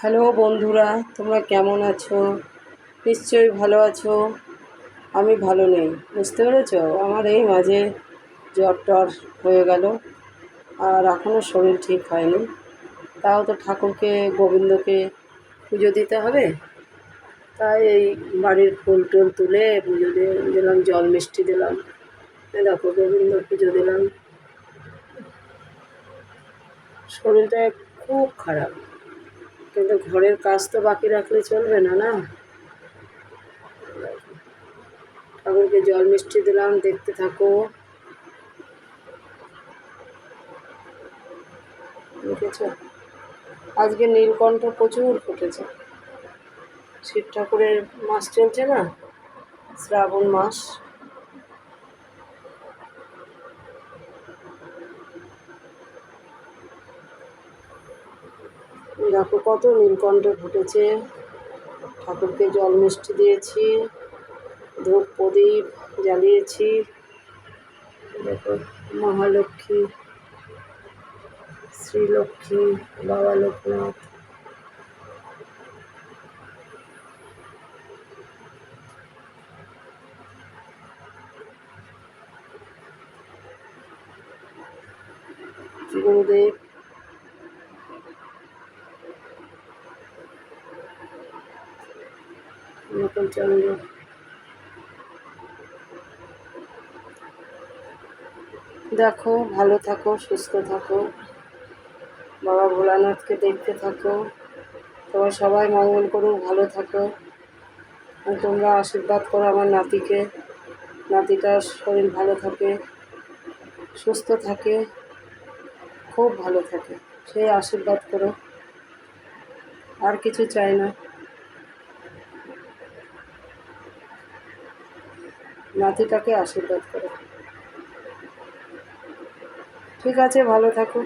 Hello বন্ধুরা, তোমরা কেমন আছো? নিশ্চয়ই ভালো আছো। আমি ভালো নেই, বুঝতে পেরেছো? আমার এই মাঝে জ্বর টর হয়ে গেল, আর এখনও শরীর ঠিক হয়নি। তাও তো ঠাকুরকে, গোবিন্দকে পুজো দিতে হবে। তাই এই বাড়ির ফুল টুল তুলে পুজো দিলাম, জল মিষ্টি দিলাম। দেখো, গোবিন্দ পুজো দিলাম। শরীরটা খুব খারাপ, কিন্তু ঘরের কাজ তো বাকি রাখলে চলবে না, না? ঠাকুরকে জল মিষ্টি দিলাম, দেখতে থাকো। দেখেছ, আজকে নীলকণ্ঠ প্রচুর ফুটেছে। শিব ঠাকুরের মাস চলছে না, শ্রাবণ মাস। দেখো কত নীলকণ্ঠ ফুটেছে। ঠাকুরকে জল মিষ্টি দিয়েছি, ধূপ প্রদীপ জ্বালিয়েছি। দেখো, মহালক্ষ্মী, শ্রীলক্ষ্মী, বাবা লোকনাথ। গুরুদেব, নকুলচন্দ্র। দেখো, ভালো থাকো, সুস্থ থাকো, বাবা ভোলানাথকে দেখতে থাকো। তোমার সবাই মঙ্গল করুক, ভালো থাকো। তোমরা আশীর্বাদ করো আমার নাতিকে, নাতিটার শরীর ভালো থাকে, সুস্থ থাকে, খুব ভালো থাকে, সেই আশীর্বাদ করো। আর কিছু চাই না, নাতিটাকে আশীর্বাদ করো। ঠিক আছে, ভালো থাকো।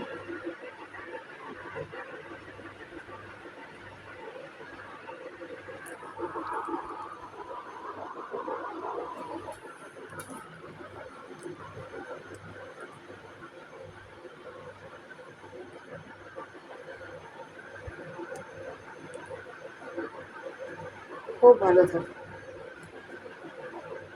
খুব ভালো থাকো।